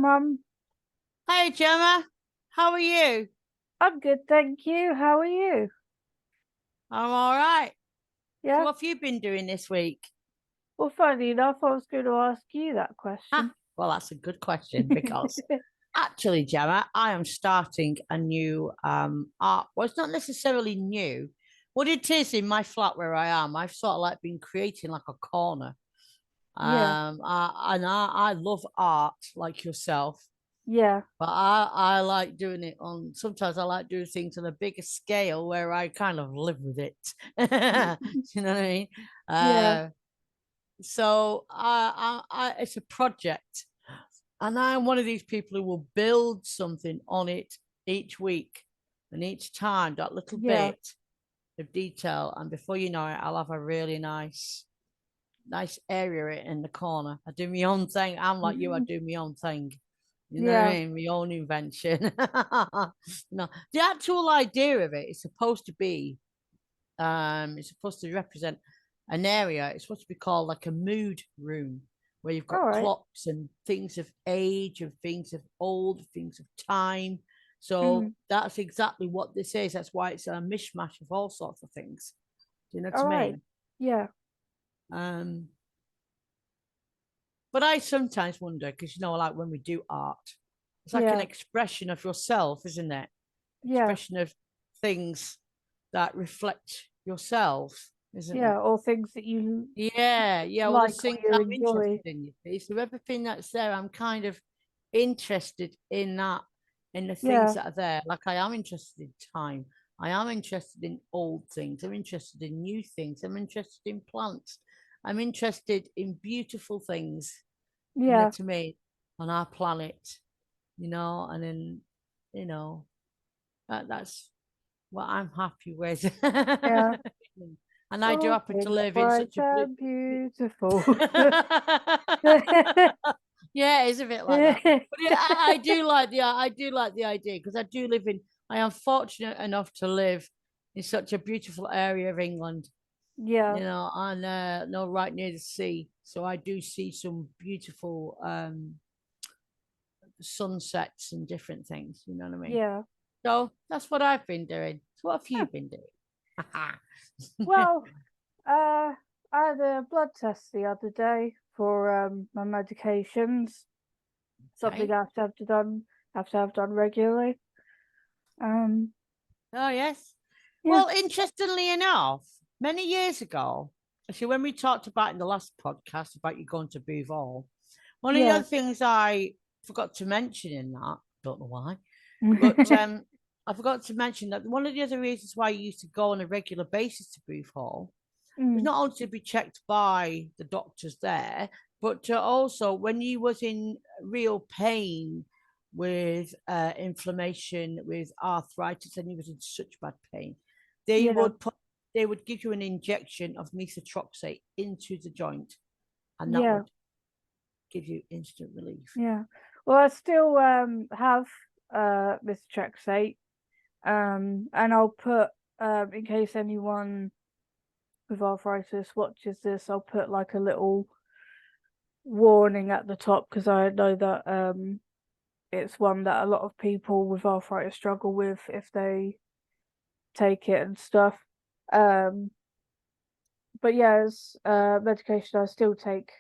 Mum. Hey Gemma, how are you? I'm good, thank you. How are you? I'm all right. So Yeah. what have you been doing this week? Well, funny enough, I was going to ask you that Ah, question. well, that's a good question because actually, Gemma, I am starting a new art. Well, it's not necessarily new. What it is in my flat where I am, I've sort of like been creating like a corner. Yeah. I love art like yourself, Yeah. but I like doing it on. Sometimes I like doing things on a bigger scale where I kind of live with it. You know what I mean? Yeah. Uh, so it's a project, and I'm one of these people who will build something on it each week, and each time that little Yeah. bit of detail, and before you know it, I'll have a really nice area in the corner. I do my own thing. I'm like you. I do my own thing. You know what I Yeah. mean? My own invention. No, the actual idea of it is supposed to be it's supposed to represent an area. It's supposed to be called like a mood room where you've All got right. clocks and things of age and things of old, things of time. So Mm. that's exactly what this is. That's why it's a mishmash of all sorts of things. Do you know what All I right. mean? Yeah. Um, but I sometimes wonder because like when we do art, it's like an Yeah. expression of yourself, isn't it? Yeah. Expression of things that reflect yourself, isn't Yeah. it? All things that you Yeah. Well, like there's or things you I'm enjoy. interested in, you see. So everything that's there, I'm kind of interested in that, in the things Yeah. that are there. Like I am interested in time. I am interested in old things. I'm interested in new things. I'm interested in plants. I'm interested in beautiful things, Yeah. to me, on our planet, and then, you know, that's what I'm happy with. Yeah. And I do All happen to things live in bright such a blue. and beautiful. Yeah, it's a bit like that. But yeah, I do like the idea because I am fortunate enough to live in such a beautiful area of England, Yeah. and no, right near the sea. So I do see some beautiful sunsets and different things. You know what I mean? Yeah. So that's what I've been doing. So what have you been doing? Well, I had a blood test the other day for my medications. Something Okay. I have to have done regularly. Um, Oh, yes. yeah, Well, interestingly enough, many years ago, actually, when we talked about in the last podcast about you going to Bouval, one of the yeah, other things I forgot to mention in that, don't know why, but I forgot to mention that one of the other reasons why you used to go on a regular basis to Bouval was mm, not only to be checked by the doctors there, but to also when you was in real pain with inflammation, with arthritis, and he was in such bad pain, they yeah, would put they would give you an injection of methotrexate into the joint, and that yeah, would give you instant relief. yeah. Well, I still have methotrexate, and I'll put in case anyone with arthritis watches this, I'll put like a little warning at the top because I know that it's one that a lot of people with arthritis struggle with if they take it and stuff. Um, but yeah, as medication I still take,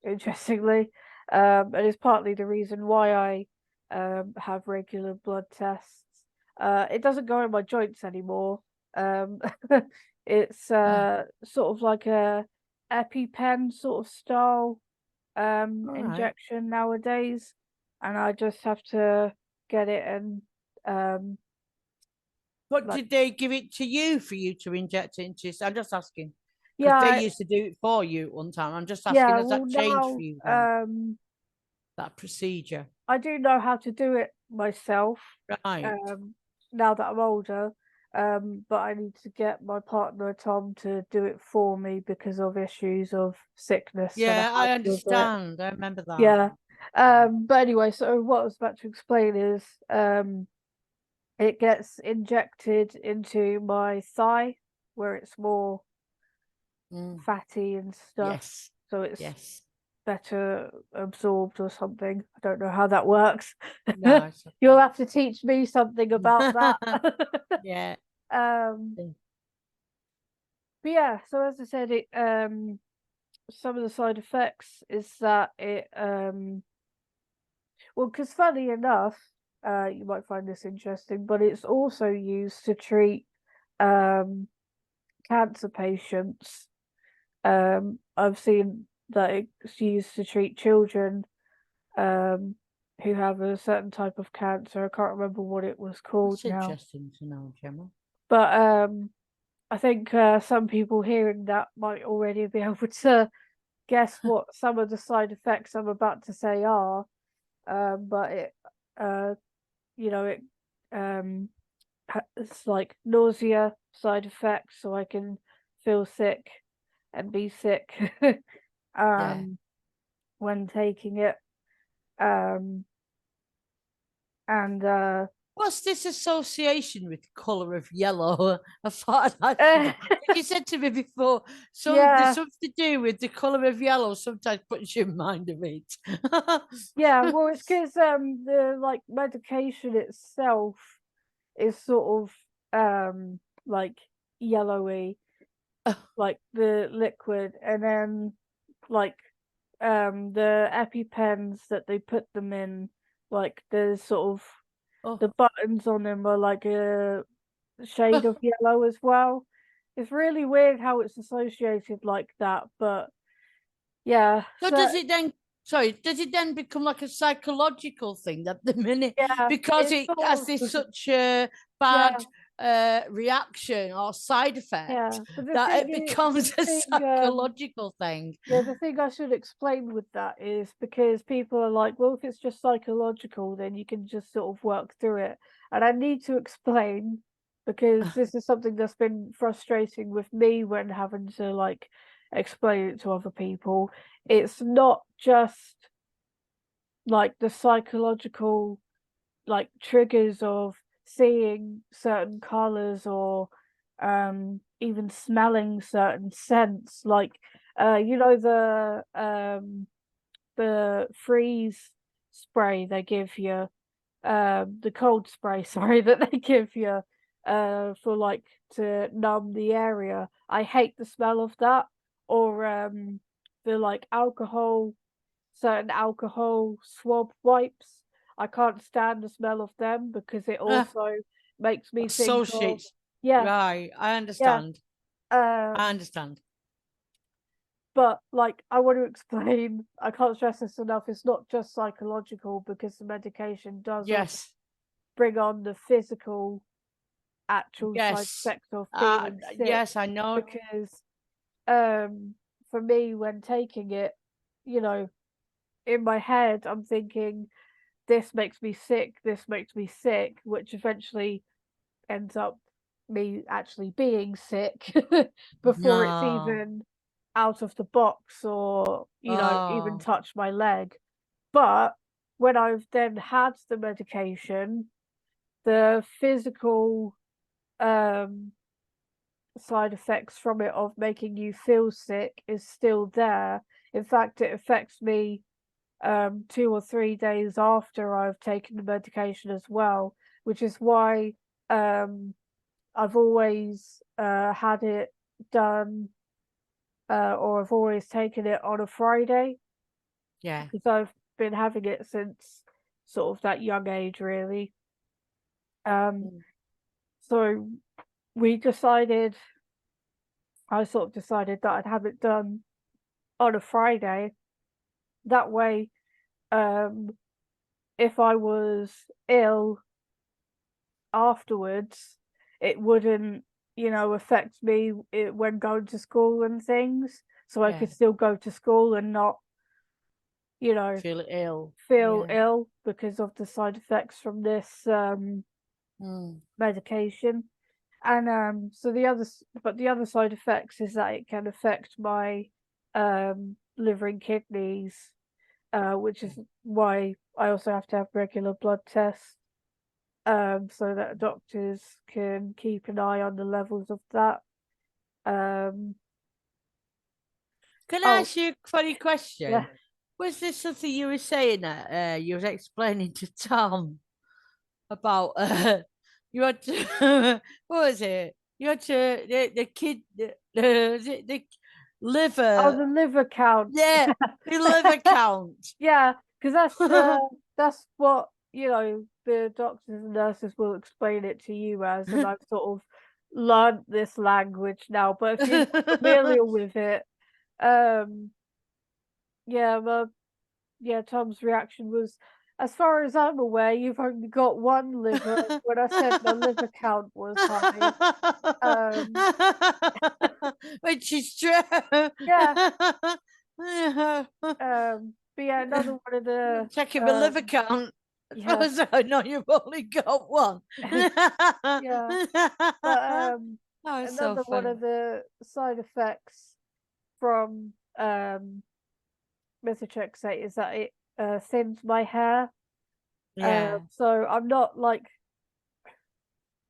interestingly, and it's partly the reason why I have regular blood tests. It doesn't go in my joints anymore. Um, it's Oh, sort of like a EpiPen sort of style all right. injection nowadays, and I just have to get it and um But like did they give it to you for you to inject it into? So I'm just asking because they yeah used to do it for you one time. I'm just asking, yeah has well that changed for now you now? That procedure, I do know how to do it myself right? um now that I'm older, but I need to get my partner Tom to do it for me because of issues of sickness that I Yeah, had I with it. understand. I remember that. Yeah. But anyway, so what I was about to explain is it gets injected into my thigh where it's more Mm. fatty and stuff. Yes, So it's yes. better absorbed or something. I don't know how that works. No, You'll have to teach me something about that. Yeah. But yeah, so as I said, it some of the side effects is that it well, because funny enough, you might find this interesting, but it's also used to treat um cancer patients. I've seen that it's used to treat children um who have a certain type of cancer. I can't remember what it was called That's now. interesting to know, Gemma. But I think some people hearing that might already be able to guess what some of the side effects I'm about to say are. But it you know, it um it's like nausea side effects, so I can feel sick and be sick Yeah. um when taking it. Um and What's this association with the colour of yellow? I thought I'd uh, forgot. You said to me before, there's yeah, something to do with the colour of yellow sometimes puts you in mind of it. yeah, well it's because the like medication itself is sort of like yellowy, like the liquid, and then like the EpiPens that they put them in, like there's sort of the Oh. buttons on them are like a shade of yellow as well. It's really weird how it's associated like that, but yeah, So so does it then become like a psychological thing at the minute yeah, because it's it has sort this of such a yeah, bad reaction or side effect yeah. But the that thing it is, becomes a the thing psychological thing? yeah, the thing I should explain with that is because people are like, well, if it's just psychological, then you can just sort of work through it. And I need to explain because this is something that's been frustrating with me when having to like explain it to other people. It's not just like the psychological like triggers of seeing certain colors or even smelling certain scents, like you know the freeze spray they give you, the cold spray, sorry, that they give you for like to numb the area. I hate the smell of that. Or the like certain alcohol swab wipes. I can't stand the smell of them because it Uh, also makes me think of associates. yeah, Right, I yeah. understand. I Um, understand. but like I want to explain, I can't stress this enough, it's not just psychological because the medication does also Yes, bring on the physical actual side yes, effects of feeling sick. yes, I know. Because um for me when taking it, you know, in my head I'm thinking this makes me sick, this makes me sick, which eventually ends up me actually being sick before it's No. even out of the box or, you know, even Oh, touched my leg. But when I've then had the medication, the physical um side effects from it of making you feel sick is still there. In fact, it affects me 2 or 3 days after I've taken the medication as well, which is why um, I've always had it done, or I've always taken it on a Friday yeah. because I've been having it since sort of that young age, really. Um, Mm. so we decided, I sort of decided that I'd have it done on a Friday. That way, um, if I was ill afterwards, it wouldn't, you know, affect me when going to school and things. So I Yeah. could still go to school and not, you know, Feel ill. feel Yeah. ill because of the side effects from this Mm. medication. And so the other side effects is that it can affect my liver and kidneys, which Yeah. is why I also have to have regular blood tests, so that doctors can keep an eye on the levels of that. Um, Can I oh, ask you a funny yeah, question? Was this something you were saying that you was explaining to Tom about you had to what was it? You had to the kid the Oh, liver. the liver count. Yeah, the liver count. Yeah, because that's what, you know, the doctors and nurses will explain it to you as, and I've sort of learned this language now. But if you're not familiar with it, um, yeah, well, yeah, Tom's reaction was, as far as I'm aware, you've only got one liver. When I said my liver count was high, um, Which is true. yeah, but yeah, another one of the, Checking my liver count. yeah, So I know you've only got one. yeah. But Oh, it's so another one funny. of the side effects from methotrexate is that it thins my hair. Yeah. So I'm not like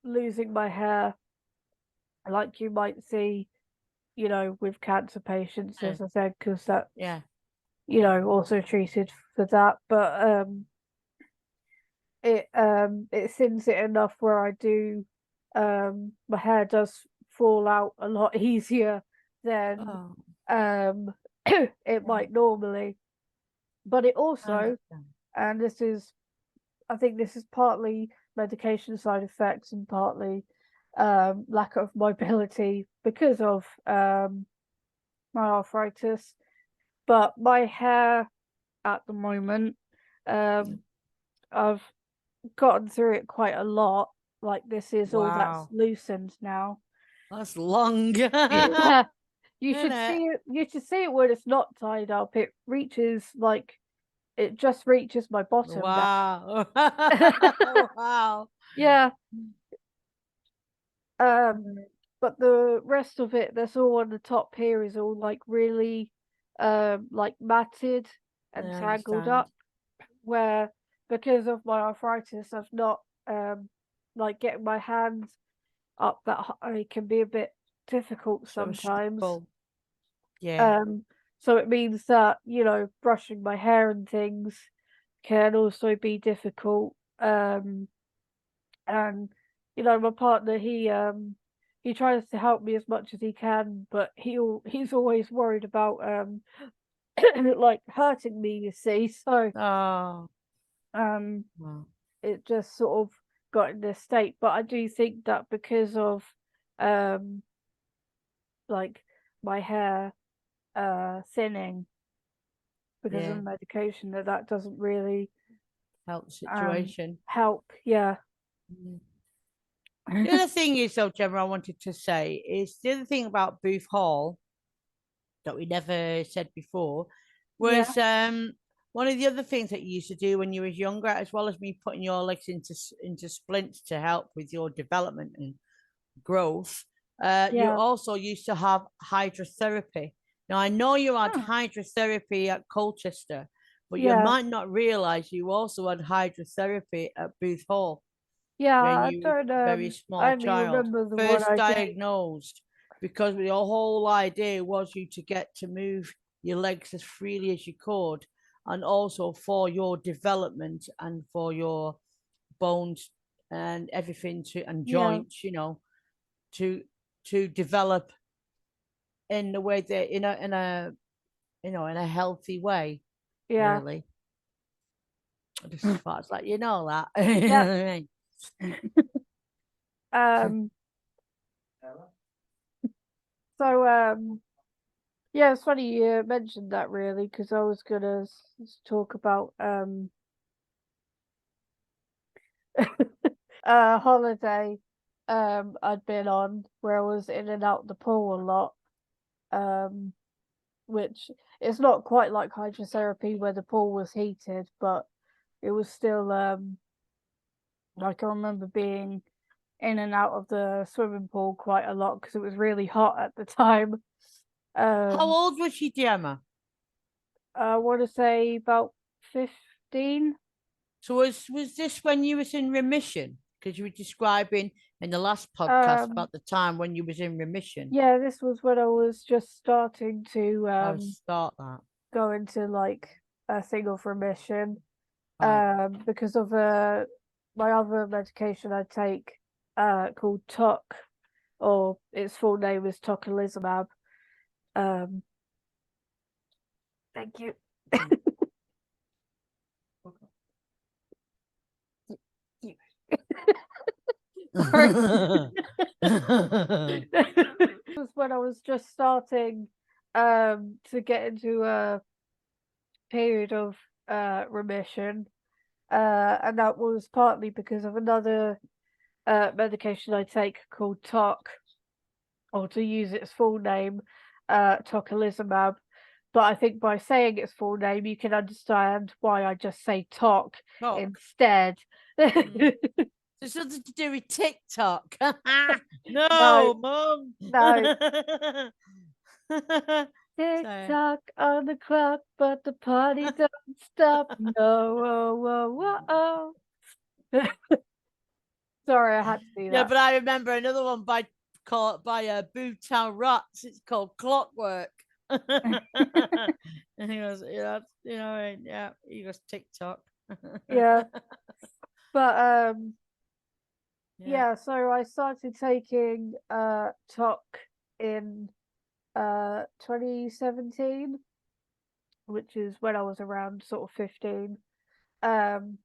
losing my hair like you might see, you know, with cancer patients, Yeah. as I said, because that's, Yeah. you know, also treated for that. But it thins it enough where I do my hair does fall out a lot easier than Oh, um it yeah. might normally. But it I also, understand. and this is, I think this is partly medication side effects and partly lack of mobility because of my arthritis. But my hair at the moment, um I've gotten through it quite a lot. Like, this is all that's Wow. loosened now. That's long. Isn't Yeah. it? You should see it when it's not tied up. It reaches like, it just reaches my bottom now. Wow. Wow. Yeah. Um but the rest of it that's all on the top here is all like really like matted I and tangled understand. up, where because of my arthritis I've not like getting my hands up that high can be a bit difficult So sometimes. struggle. Yeah. Um, so it means that, you know, brushing my hair and things can also be difficult. And you know, my partner, he tries to help me as much as he can, but he's always worried about like hurting me, you see. So Oh. um Wow. it just sort of got in this state. But I do think that because of um like my hair thinning because of Yeah. the medication, that doesn't really Help situation. help. Yeah. Mm. The other thing is, though, Gemma, I wanted to say is the other thing about Booth Hall that we never said before Yeah. was one of the other things that you used to do when you was younger, as well as me putting your legs into splints to help with your development and growth. You Yeah. also used to have hydrotherapy. Now I know you had Huh. hydrotherapy at Colchester, but you Yeah. might not realize you also had hydrotherapy at Booth Hall Yeah. when I you was don't a very I small only child, remember the one first I did. diagnosed, because your whole idea was you to get to move your legs as freely as you could, and also for your development and for your bones and everything to and Yeah. joints, to develop in the way that in a healthy way, Yeah. really. Just as far as like that. Yeah. I mean? Um so yeah, it's funny you mentioned that, really, because I was gonna talk about a holiday I'd been on where I was in and out the pool a lot. Um which is not quite like hydrotherapy where the pool was heated, but it was still like, I remember being in and out of the swimming pool quite a lot because it was really hot at the time. How Um old was she, Gemma? I want to say about 15. So was this when you was in remission? Because you were describing in the last podcast Um about the time when you was in remission. yeah, this was when I was just starting to I would start that. go into like thing of remission. Right. Because of my other medication I take called TOC, or its full name is tocilizumab. Um, thank you. Sorry. It was when I was just starting to get into a period of remission, and that was partly because of another medication I take called TOC, or to use its full name, tocilizumab. But I think by saying its full name, you can understand why I just say TOC instead. There's something to do with TikTok. No, No, Mum. no. Sorry. Tick-tock on the clock, but the party don't stop. No, whoa, whoa, whoa. Sorry, I had to do Yeah, that. but I remember another one by Bootown Rats. It's called Clockwork. And he goes, yeah, yeah. He goes TikTok. Yeah, but Yeah. yeah. So I started taking TOC in 2017, which is when I was around sort of 15. Um,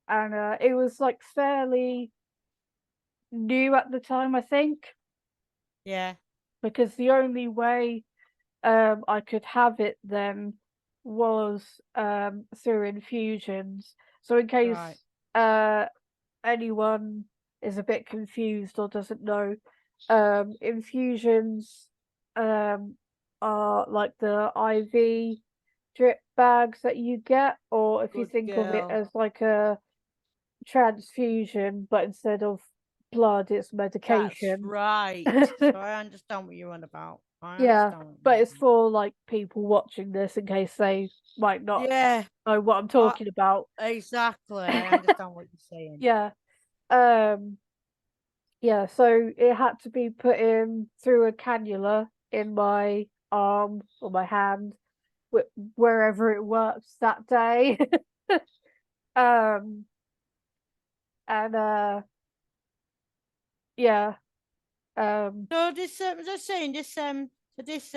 and it was like fairly new at the time, I think, Yeah. because the only way I could have it then was through infusions. So in case Right. uh, anyone is a bit confused or doesn't know, infusions are like the IV drip bags that you get, or if you Good think of it girl. as like a transfusion, but instead of blood, it's That's medication. right. So I understand what you're on about. I Yeah, understand what you're but on it's about. for like people watching this in case they might not Yeah, know what I'm talking about. exactly. I understand what you're saying. Yeah. Um yeah, so it had to be put in through a cannula in my arm or my hand, wherever it works that day. um and yeah, So this, was I saying this, so this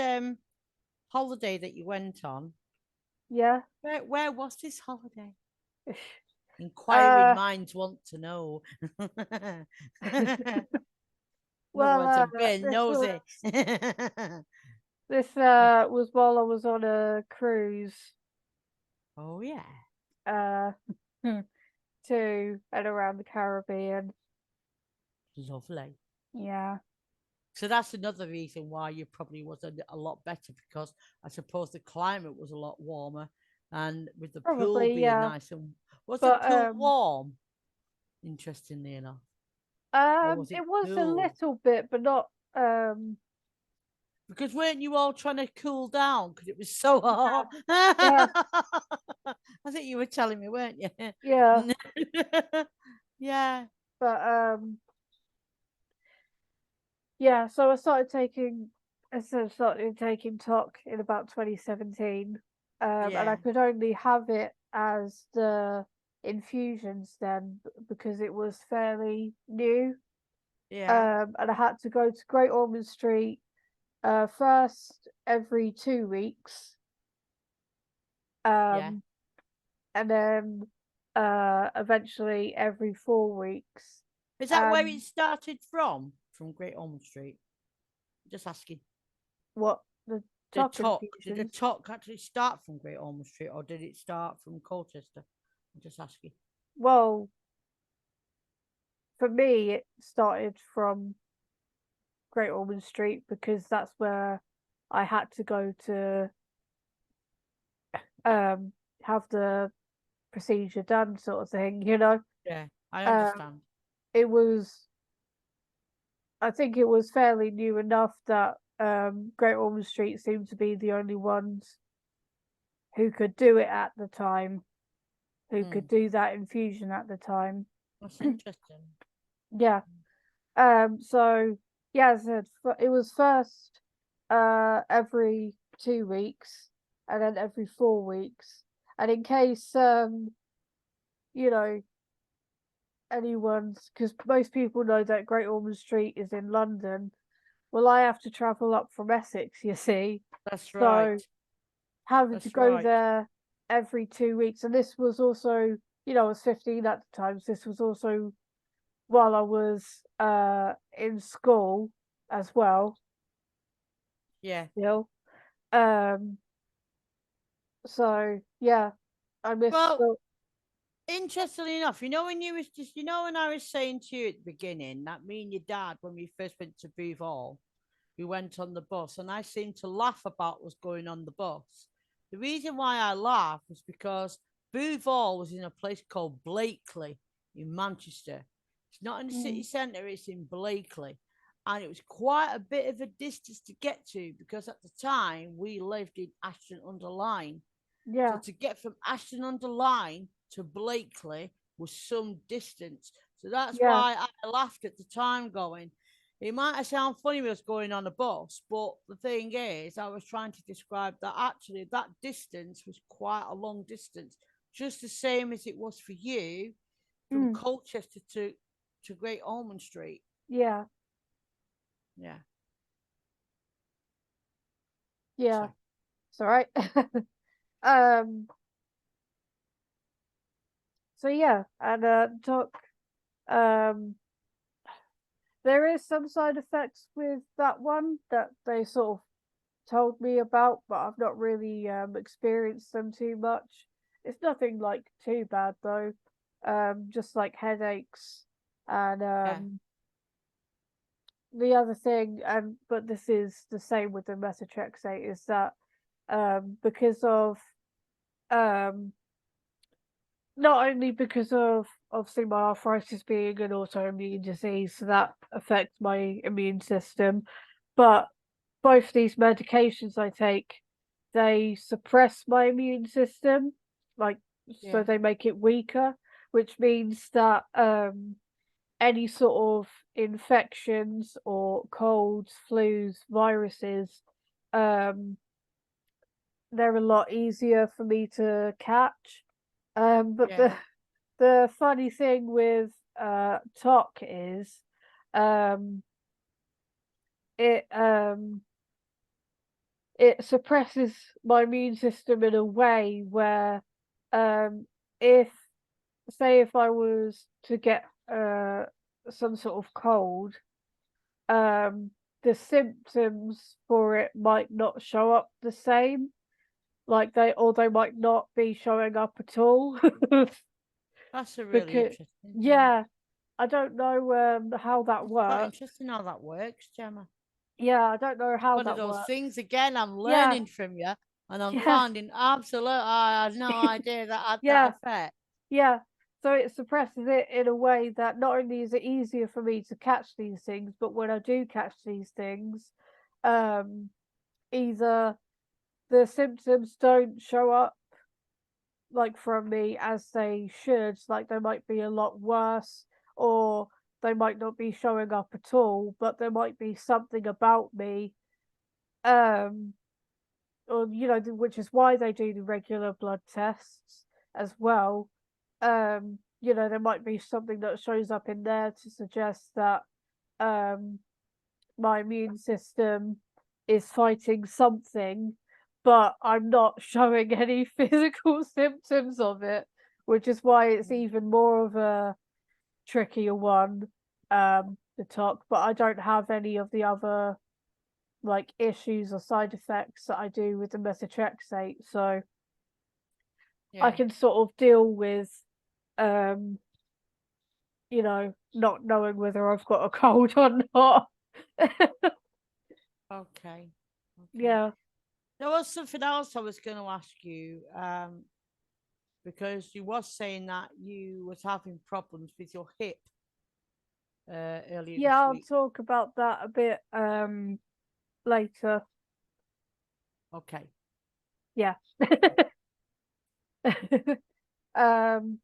holiday that you went on, yeah. where was this holiday? Inquiring uh minds want to know. In other well words, I'm being this was nosy. this was while I was on a cruise Oh yeah, uh to and around the Caribbean. lovely. Yeah, So that's another reason why you probably was a lot better, because I suppose the climate was a lot warmer, and with the pool probably, being yeah. nice. And was the But pool warm? Interestingly enough, or was it it was a cool? little bit, but not Because weren't you all trying to cool down because it was so hot? yeah, I think you were telling me, weren't you? yeah. Yeah, But yeah. So I started taking TOC in about 2017, and I yeah, could only have it as the infusions then because it was fairly new. yeah, And I had to go to Great Ormond Street first every 2 weeks, yeah. um, and then eventually every 4 weeks. Is that where And it started from? From Great Ormond Street? Just asking. what the The TOC talk, did the infusions? talk actually start from Great Ormond Street, or did it start from Colchester? I'm just asking. Well, for me, it started from Great Ormond Street because that's where I had to go to um, have the procedure done, sort of thing. Yeah, I Um, understand. it was, I think, it was fairly new enough that Great Ormond Street seemed to be the only ones who could do it at the time, who could Mm, do that infusion at the time. that's interesting. Yeah. So yeah, as I said, it was first every 2 weeks, and then every 4 weeks. And in case you know, anyone's, because most people know that Great Ormond Street is in London. Well, I have to travel up from Essex, you see. That's So right. having to That's go right. there every 2 weeks, and this was also, I was 15 at the time, so this was also while I was in school as well, Yeah. still. Um, so yeah, I miss Well, the interestingly enough, when you was just, when I was saying to you at the beginning that me and your dad, when we first went to Boothall, we went on the bus, and I seemed to laugh about what's going on the bus. The reason why I laugh was because Boothall was in a place called Blakely in Manchester. It's not in the city mm, centre; it's in Blakely, and it was quite a bit of a distance to get to because at the time we lived in Ashton under Lyne. So yeah, to get from Ashton under Lyne to Blakely was some distance. So that's yeah, why I laughed at the time, going, it might sound funny was going on a bus, but the thing is, I was trying to describe that actually that distance was quite a long distance, just the same as it was for you from mm, Colchester to Great Ormond Street. yeah, Yeah. yeah. So It's all right. um, so yeah, and talk. Um, there is some side effects with that one that they sort of told me about, but I've not really experienced them too much. It's nothing like too bad though. Just like headaches, and yeah, the other thing, and but this is the same with the methotrexate, is that because of um not only because of obviously my arthritis being an autoimmune disease, so that affects my immune system, but both these medications I take, they suppress my immune system, like, so yeah, they make it weaker, which means that any sort of infections or colds, flus, viruses, um, they're a lot easier for me to catch. But yeah. the funny thing with TOC is um, it it suppresses my immune system in a way where um, if say if I was to get some sort of cold, um, the symptoms for it might not show up the same. Like they might not be showing up at all. That's a really Because interesting thing. yeah, I don't know how that It's quite works. interesting how that works, Gemma. Yeah, I don't know how One of that those works. things again. I'm Yeah, learning from you, and I'm yeah, finding absolute. I had no idea that had that yeah, effect. yeah. So it suppresses it in a way that not only is it easier for me to catch these things, but when I do catch these things, um, either the symptoms don't show up like from me as they should, like they might be a lot worse, or they might not be showing up at all, but there might be something about me, um, or which is why they do the regular blood tests as well. There might be something that shows up in there to suggest that um my immune system is fighting something, but I'm not showing any physical symptoms of it, which is why it's even more of a trickier one to talk. But I don't have any of the other like issues or side effects that I do with the methotrexate, so I Yeah. can sort of deal with um, not knowing whether I've got a cold or not. Okay. Okay. Yeah. There was something else I was going to ask you, because you was saying that you was having problems with your hip earlier Yeah, this I'll week. talk about that a bit later. Okay. Yeah. um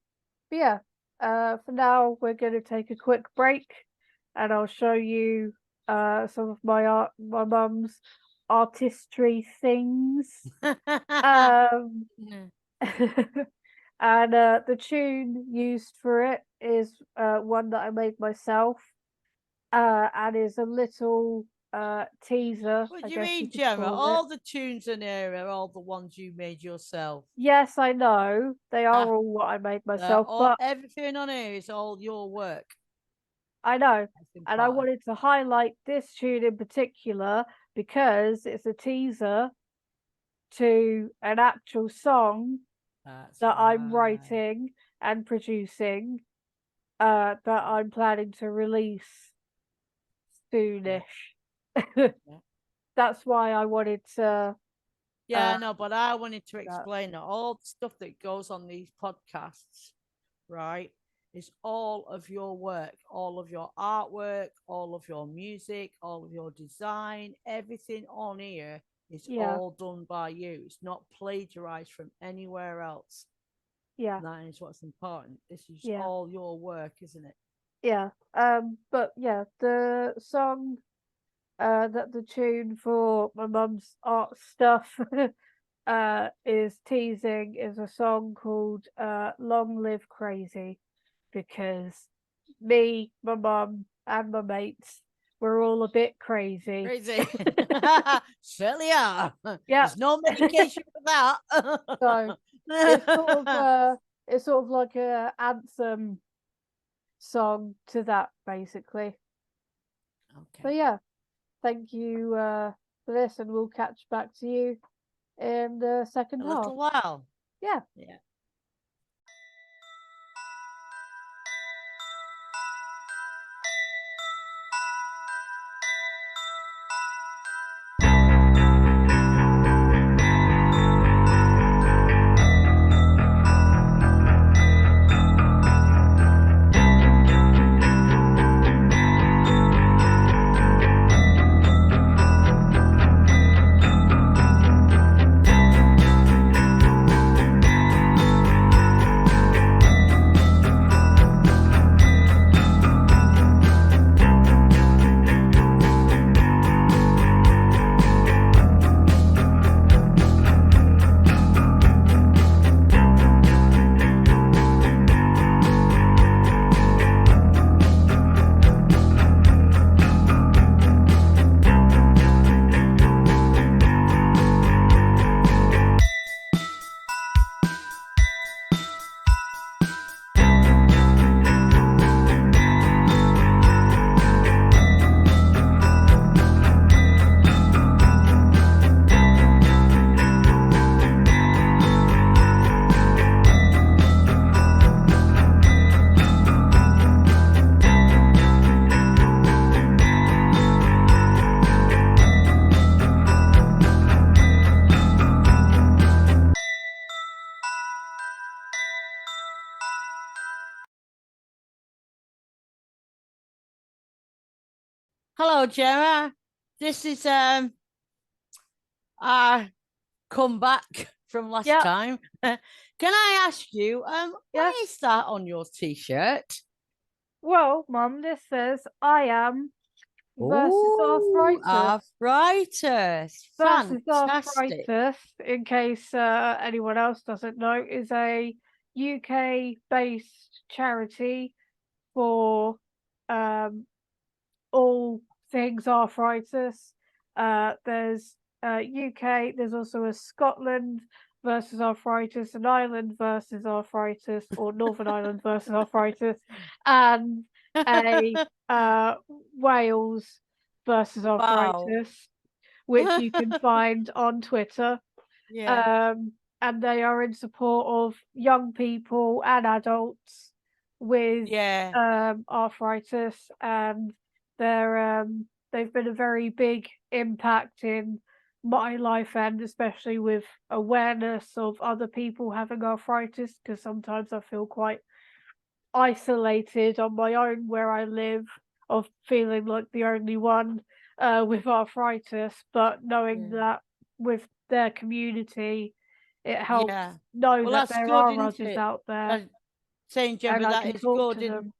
but yeah, for now we're going to take a quick break, and I'll show you some of my mum's artistry things. Um, and the tune used for it is one that I made myself, and is a little teaser, What I do you guess you mean, could Gemma? call it. All the tunes in here are all the ones you made yourself. Yes, I know they are all what I made myself, but Everything on here is all your work. I know, That's and I important. wanted to highlight this tune in particular because it's a teaser to an actual song That's that I'm right. writing and producing, that I'm planning to release soonish. Yeah. That's why I wanted to. Yeah, no, but I wanted to That. explain that all the stuff that goes on these podcasts, right, is all of your work, all of your artwork, all of your music, all of your design, everything on here is Yeah, all done by you. It's not plagiarized from anywhere else. yeah, And that is what's important. This is yeah, all your work, isn't it? yeah. But yeah, the song, that the tune for my mum's art stuff is teasing is a song called Long Live Crazy, because me, my mum, and my mates were all a bit crazy. Crazy. Certainly are. Yeah, There's no medication for that. so it's sort of like a anthem song to that, basically. Okay. But yeah, thank you for this, and we'll catch back to you in the second A half. little while. Yeah. Yeah. Hello, Gemma. This is our comeback from last Yeah. time. Can I ask you, Yeah. what is that on your t-shirt? Well, Mum, this says I am versus Oh, arthritis. arthritis. Versus Fantastic. Arthritis, in case anyone else doesn't know, is a UK-based charity for all things arthritis. There's UK. There's also a Scotland versus arthritis, an Ireland versus arthritis, or Northern Ireland versus arthritis, and a Wales versus Wow. arthritis, which you can find on Twitter. Yeah. Um, and they are in support of young people and adults with Yeah. arthritis, and they've been a very big impact in my life, and especially with awareness of other people having arthritis, because sometimes I feel quite isolated on my own where I live, of feeling like the only one with arthritis, but knowing Yeah. that with their community, it helps Yeah. know Well, that that's there good, are isn't others it? out there That's saying, and Gemma, I that can is talk good to in them.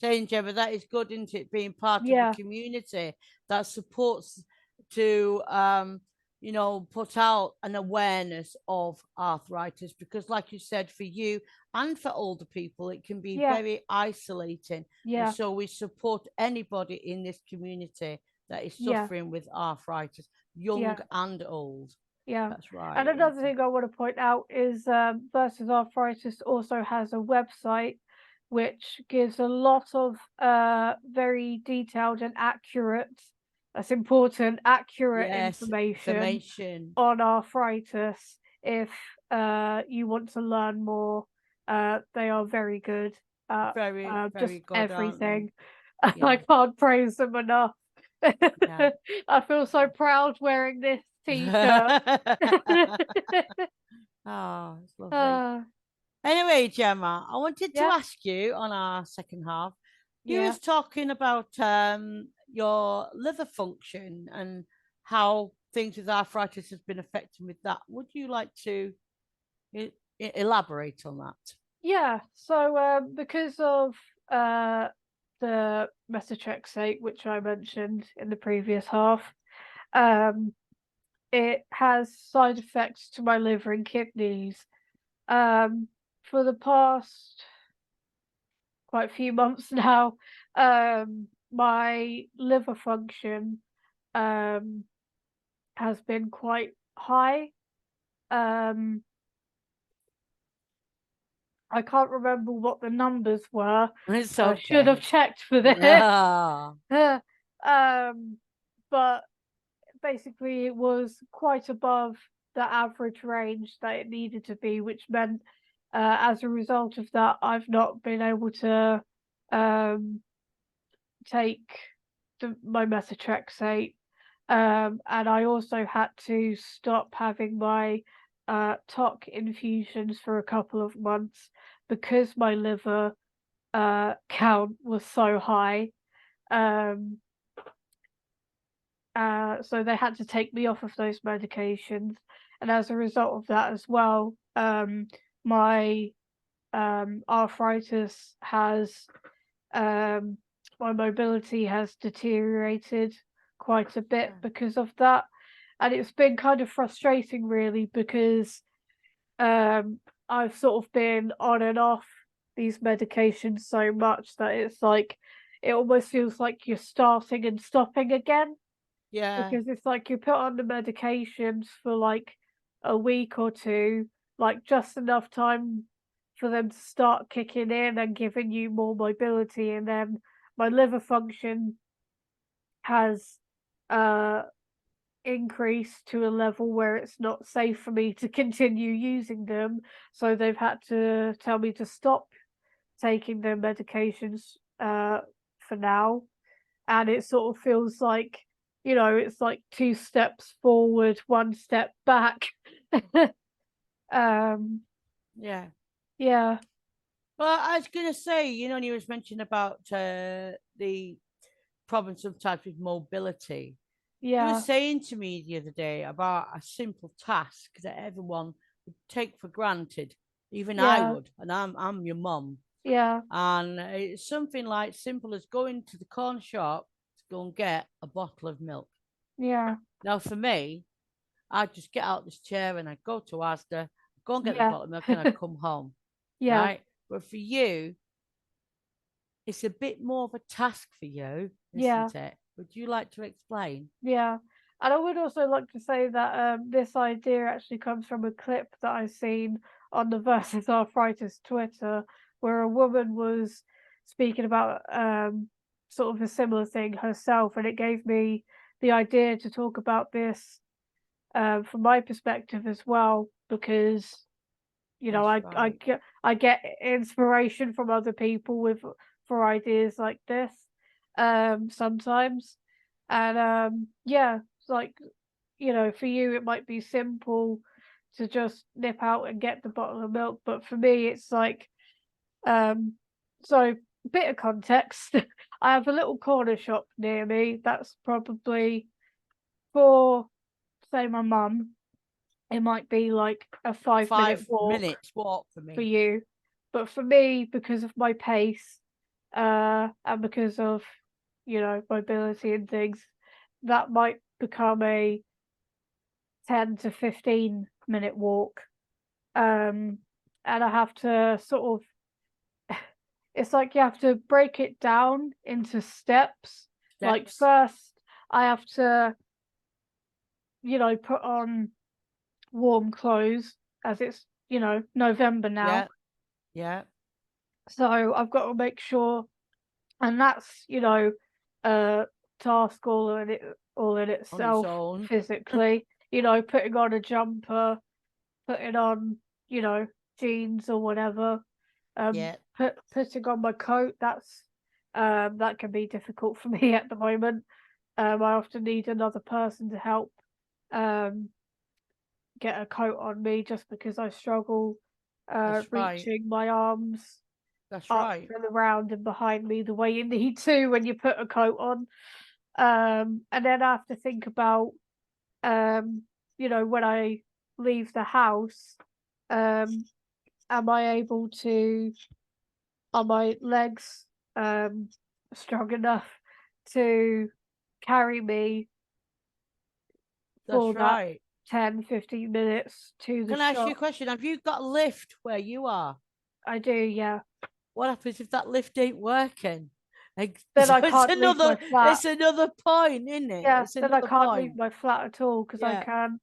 saying, Gemma, that is good, isn't it? Being part of a Yeah, community that supports to put out an awareness of arthritis, because like you said, for you and for older people, it can be Yeah, very isolating. And yeah, so we support anybody in this community that is yeah, suffering with arthritis, young yeah, and old. yeah. That's right. And another thing I want to point out is Versus Arthritis also has a website which gives a lot of very detailed and accurate, that's important, accurate Yes, information information. on arthritis. If you want to learn more, they are very good at Very, just very good, aren't they? everything. I Yeah. can't praise them enough. Yeah. I feel so proud wearing this t-shirt. Oh, it's lovely. uh, Anyway, Gemma, I wanted to yeah, ask you on our second half. You yeah, was talking about your liver function and how things with arthritis has been affecting with that. Would you like to elaborate on that? yeah. So because of uh, the methotrexate, which I mentioned in the previous half, um, it has side effects to my liver and kidneys. For the past quite a few months now, my liver function um, has been quite high. Um, I can't remember what the numbers were, It's so I should have okay. checked for this. Ah, um, but basically, it was quite above the average range that it needed to be, which meant as a result of that, I've not been able to um, take my methotrexate. And I also had to stop having my TOC infusions for a couple of months because my liver count was so high. Um, so they had to take me off of those medications, and as a result of that as well, my arthritis has um, my mobility has deteriorated quite a bit yeah, because of that, and it's been kind of frustrating, really, because I've sort of been on and off these medications so much that it's like it almost feels like you're starting and stopping again yeah, because it's like you put on the medications for like a week or two, like just enough time for them to start kicking in and giving you more mobility. And then my liver function has uh, increased to a level where it's not safe for me to continue using them. So they've had to tell me to stop taking their medications for now, and it sort of feels like, it's like two steps forward, one step back. um, yeah. yeah, Well, I was going to say, you was mentioning about the problem sometimes with mobility. You were yeah, saying to me the other day about a simple task that everyone would take for granted. Even I yeah, would, and I'm your mum. yeah, And it's something like simple as going to the corner shop to go and get a bottle of milk. yeah, Now, for me, I'd just get out this chair and I'd go to Asda, go and get the yeah, bottle of milk, and I'd come home, yeah, right? But for you, it's a bit more of a task for you, yeah, isn't it? Would you like to explain? yeah. And I would also like to say that this idea actually comes from a clip that I seen on the Versus Arthritis Twitter, where a woman was speaking about sort of a similar thing herself, and it gave me the idea to talk about this from my perspective as well, because That's right. I get inspiration from other people with for ideas like this sometimes, and yeah, it's like, for you it might be simple to just nip out and get the bottle of milk, but for me it's like um so bit of context. I have a little corner shop near me that's probably for, say, my mum, it might be like a 5 minute Five walk minutes walk for for me. you. But for me, because of my pace, and because of, mobility and things, that might become a 10 to 15-minute walk. And I have to sort of, it's like you have to break it down into steps. Like Steps. first I have to, put on warm clothes as it's, November now. Yeah. Yeah. So I've got to make sure, and that's, a task all in On its itself own. physically, putting on a jumper, putting on, jeans or whatever, Yeah. putting on my coat, that can be difficult for me at the moment. I often need another person to help um get a coat on me just because I struggle That's right. reaching my arms That's up right. and around and behind me the way you need to when you put a coat on. And then I have to think about, um, when I leave the house, um, am I able to, are my legs um, strong enough to carry me That's for that right. 10-15 minutes to the Can I ask you a shop? question? Have you got a lift where you are? I do, yeah. What happens if that lift ain't working? Like, Then so I can't leave my flat. it's another point, isn't it? Yeah, It's then I another can't leave point. my flat at all because I Yeah. can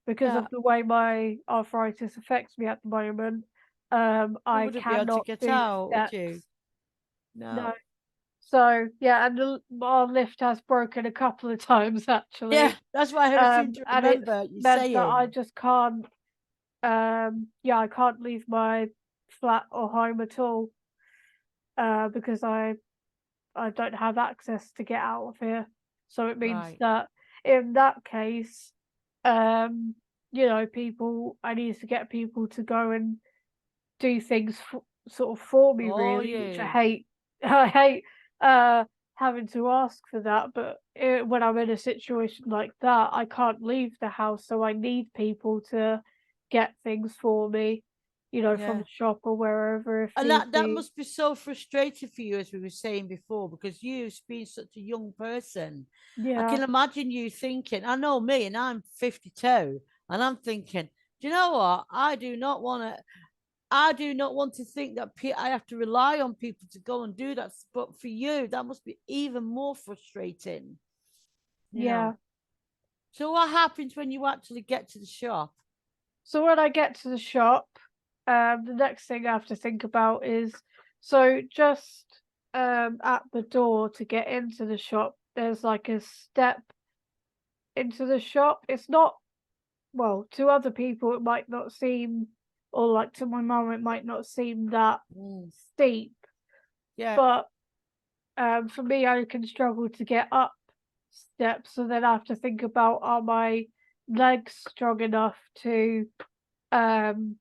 because Yeah. of the way my arthritis affects me at the moment. You I wouldn't be able to cannot get do out, would you? steps. No. No. So yeah, and our lift has broken a couple of times Yeah, actually. that's why I seem to And it's remember you meant that I saying. just can't yeah, I can't leave my flat or home at all, because I don't have access to get out of here. So it means Right. that in that case, um, I need to get people to go and do things sort of for me Oh, really, which I yeah. hate. I hate uh having to ask for that, but when I'm in a situation like that, I can't leave the house, so I need people to get things for me, from Yeah. the shop or wherever if And need that be. must be so frustrating for you, as we were saying before, because you've been such a young person. I Yeah, can imagine you thinking, I know me, and I'm 52, and I'm thinking, do you know what? I do not want to think that I have to rely on people to go and do that. But for you, that must be even more frustrating, you yeah. know. So what happens when you actually get to the shop? So when I get to the shop, the next thing I have to think about is, so just at the door to get into the shop, there's like a step into the shop. It's not, well, to other people it might not seem, or like to my mum it might not seem that Mm, steep, yeah, but for me I can struggle to get up steps. So then I have to think about, are my legs strong enough to um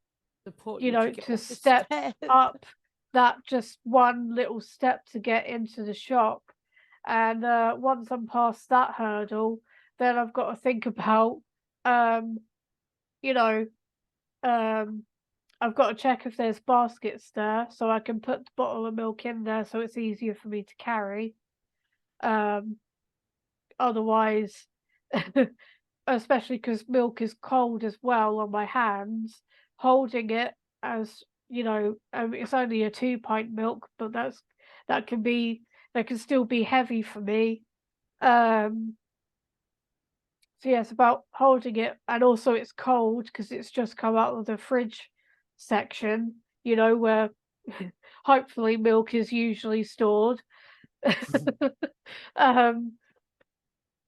support you to get to up the step step. up that just one little step to get into the shop. And once I'm past that hurdle, then I've got to think about, um, you know, um, I've got to check if there's baskets there so I can put the bottle of milk in there so it's easier for me to carry. Um, Otherwise, especially because milk is cold as well on my hands, holding it as it's only a 2 pint milk, but that can be that can still be heavy for me. Um, so yeah, it's about holding it, and also it's cold because it's just come out of the fridge section, where hopefully milk is usually stored. um,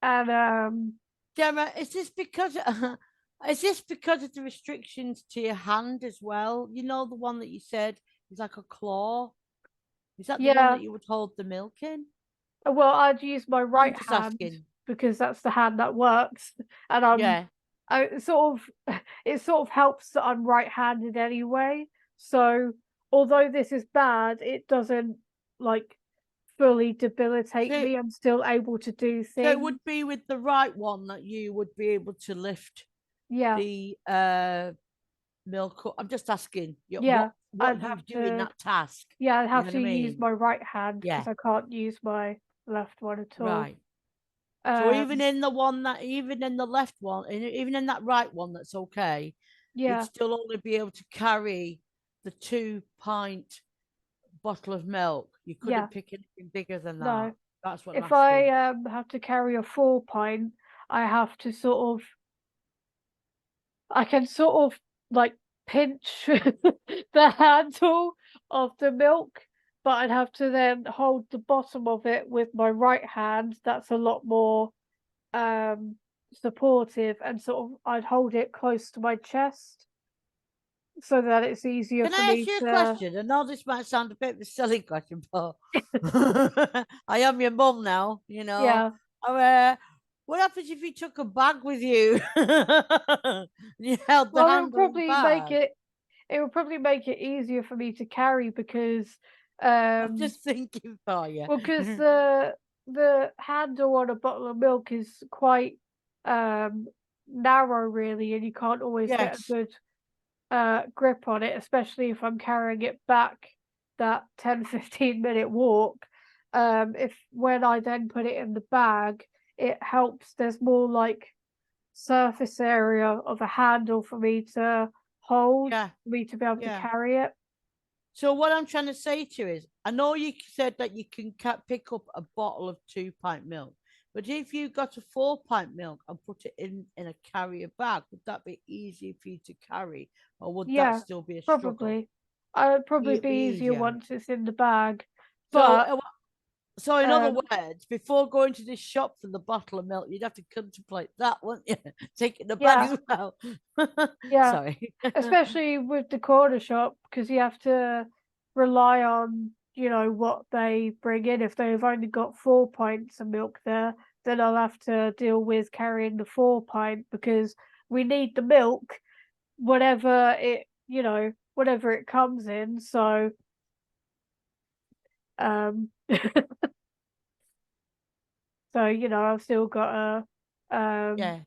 and Gemma, is this because of the restrictions to your hand as well? You know, the one that you said is like a claw. Is that the one yeah, that you would hold the milk in? well, I'd use my I'm right just hand asking. because that's the hand that works, and Yeah. I sort of it sort of helps that I'm right-handed anyway. So although this is bad, it doesn't like fully debilitate So me. I'm still able to do so it things. would be with the right one that you would be able to lift Yeah, the milk up. I'm just asking you yeah. what I'd you have do in to that task. yeah, I'd You have know what to I use mean? my right hand because Yeah. I can't use my left one at all. Right. So even Um, in the one that, even in the left one, even in that right one, that's okay. You'd yeah, still only be able to carry the 2 pint bottle of milk. You yeah, couldn't pick anything bigger than that. no. That's what I'm If I asking. have to carry a 4 pint, I have to sort of, I can sort of like pinch the handle of the milk, but I'd have to then hold the bottom of it with my right hand. That's a lot more um supportive, and sort of I'd hold it close to my chest so that it's easier Can for I ask me you a to, question? I know this might sound a bit of a silly question, but I am your mum now, you know. yeah. Uh, what happens if you took a bag with you? You held the Well, handle of the bag. it would probably make it easier for me to carry because I'm um just thinking for you. well, because the handle on a bottle of milk is quite um narrow really, and you can't always get a Yes. good grip on it, especially if I'm carrying it back that 10-15 minute walk. If when I then put it in the bag, it helps. There's more like surface area of a handle for me to hold, Yeah. for me to be able to Yeah. carry it. So what I'm trying to say to you is, I know you said that you can pick up a bottle of 2 pint milk, but if you got a 4 pint milk and put it in a carrier bag, would that be easy for you to carry, or would that Yeah, still be a struggle? probably. It'd probably It'd be be easier easier. once it's in the bag. So, But so in other um words, before going to this shop for the bottle of milk, you'd have to contemplate that, wouldn't you? Taking the bag yeah, as well. yeah. Sorry. Especially with the corner shop, because you have to rely on, what they bring in. If they've only got 4 pints of milk there, then I'll have to deal with carrying the 4 pint because we need the milk, whatever it comes in. So um so I've still got to Yeah,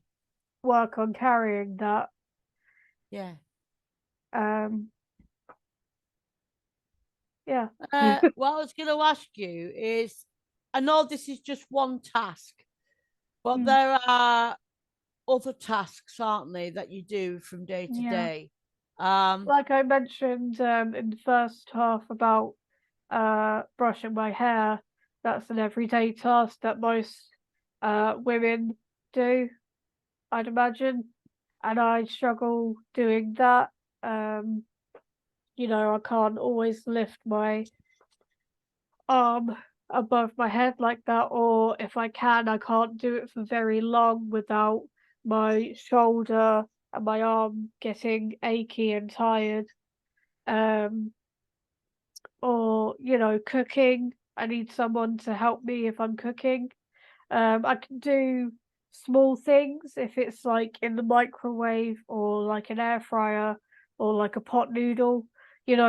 work on carrying that. yeah. Um yeah. What I was going to ask you is, I know this is just one task, but Mm, there are other tasks, aren't they, that you do from day to yeah. day? Um, Like I mentioned in the first half about brushing my hair, that's an everyday task that most women do, I'd imagine. And I struggle doing that. Um, I can't always lift my arm above my head like that, or if I can, I can't do it for very long without my shoulder and my arm getting achy and tired. Um, or, cooking. I need someone to help me if I'm cooking. I can do small things if it's like in the microwave or like an air fryer or like a pot noodle,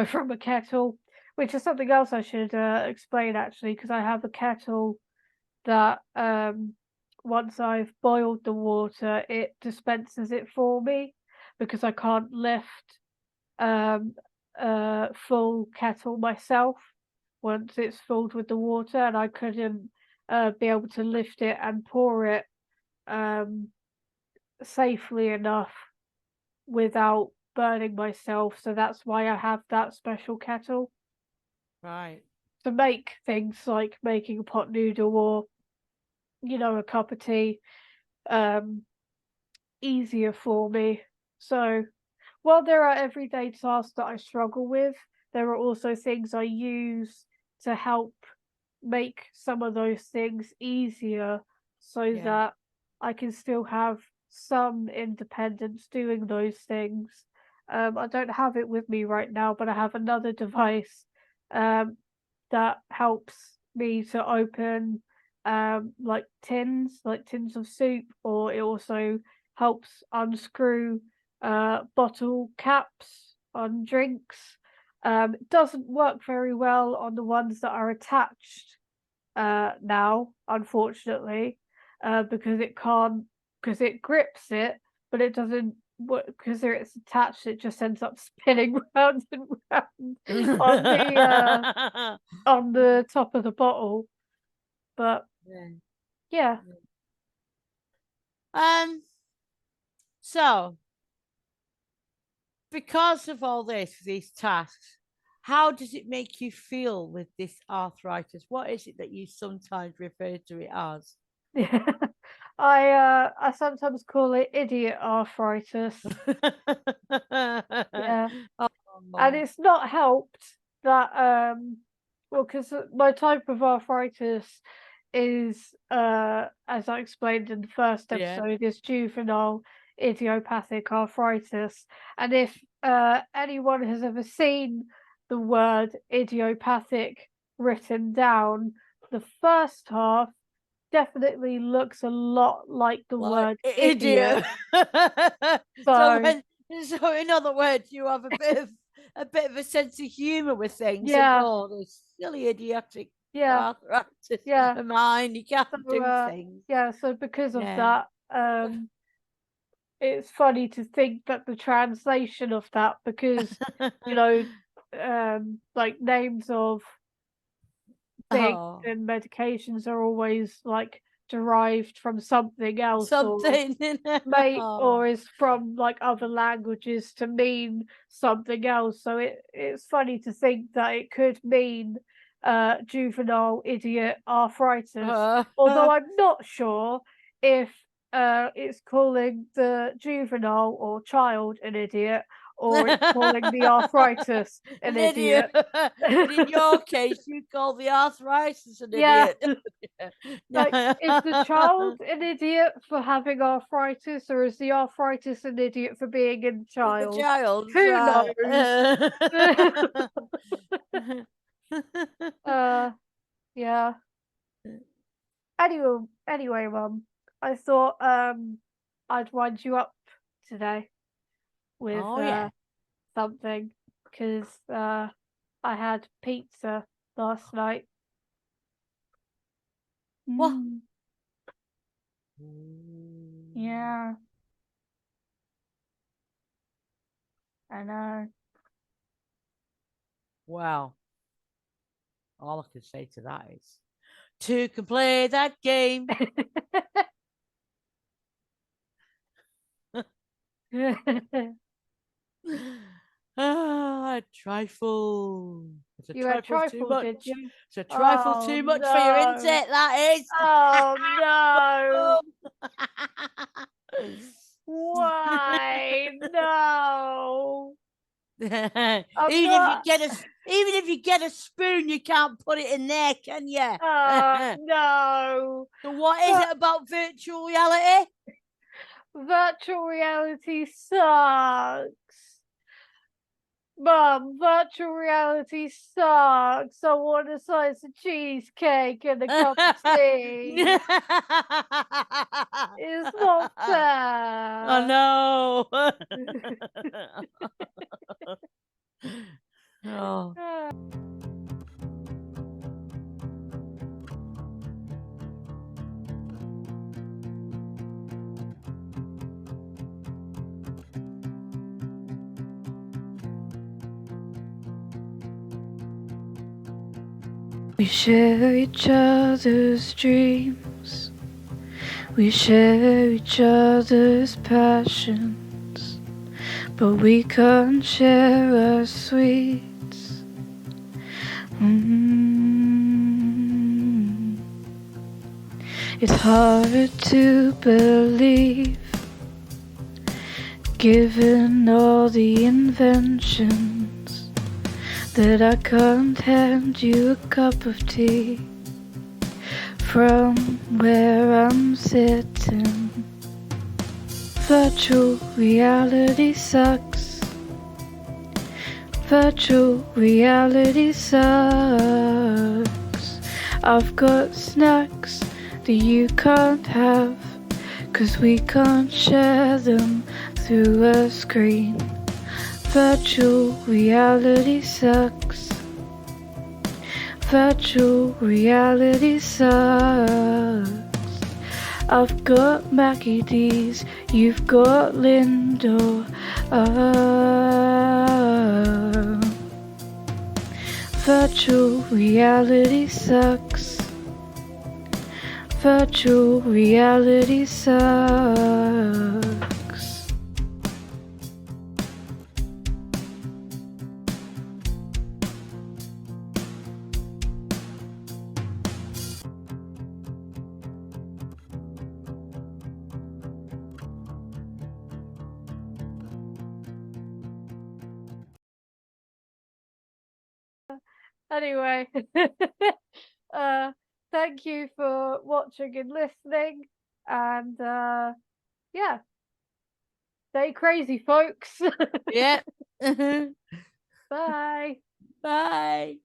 from a kettle, which is something else I should explain actually, because I have a kettle that once I've boiled the water, it dispenses it for me because I can't lift um, a full kettle myself once it's filled with the water, and I couldn't be able to lift it and pour it um, safely enough without burning myself. So that's why I have that special kettle right. to make things like making a pot noodle or a cup of tea um, easier for me. So while there are everyday tasks that I struggle with, there are also things I use to help make some of those things easier so Yeah. that I can still have some independence doing those things. I don't have it with me right now, but I have another device um, that helps me to open like tins of soup, or it also helps unscrew bottle caps on drinks. It doesn't work very well on the ones that are attached now, unfortunately, because it grips it, but it doesn't because it's attached. It just ends up spinning round and round on the uh, on the top of the bottle. But Yeah. yeah, So because of all this, these tasks, how does it make you feel with this arthritis? What is it that you sometimes refer to it as? Yeah. I sometimes call it idiot arthritis. Yeah. And Oh, it's not helped that well, because my type of arthritis is as I explained in the first yeah. episode, is juvenile idiopathic arthritis. And if anyone has ever seen the word idiopathic written down, the first half definitely looks a lot like the Like word idiot. idiot. so So when so in other words, you have a bit of a sense of humor with things and yeah, go, oh, this silly idiotic yeah, arthritis yeah. of mine. You can't So do things. yeah, so because of Yeah. that, it's funny to think that the translation of that, because you know, like names of things oh, and medications are always like derived from something else, or something. may or oh. is from like other languages to mean something else. So it's funny to think that it could mean juvenile idiot arthritis, although I'm not sure if it's calling the juvenile or child an idiot, or it's calling the arthritis an An idiot. idiot. But in your case, you call the arthritis an Yeah. idiot. Like, is the child an idiot for having arthritis, or is the arthritis an idiot for being in the The child? child's Who right. knows? Uh, yeah. Anyway, Mum, I thought I'd wind you up today with oh yeah. something, because I had pizza last night. What? Mm, yeah, I know. Wow. All I can say to that is, two can play that game. A trifle. It's a You had trifle too trifle, much. did you? It's a trifle Oh too much for your no. insect, that is. Oh no. Why? No. I'm even if you not. get a even if you get a spoon, you can't put it in there, can you? Oh no. So what is But it about virtual reality? virtual reality sucks. Mum, virtual reality sucks. I want a slice of cheesecake and a cup of tea. It's not I fair. know. oh. We share each other's dreams. We share each other's passions. But we can't share our sweets. It's hard to believe, given all the inventions, that I can't hand you a cup of tea from where I'm sitting. Virtual reality sucks. Virtual reality sucks. I've got snacks that you can't have, 'cause we can't share them through a screen. Virtual reality sucks. Virtual reality sucks. I've got Mackie D's, you've got Lindor. Virtual reality sucks. virtual reality sucks. Anyway, thank you for watching and listening, and yeah, stay crazy, folks. Yeah. Bye. Bye.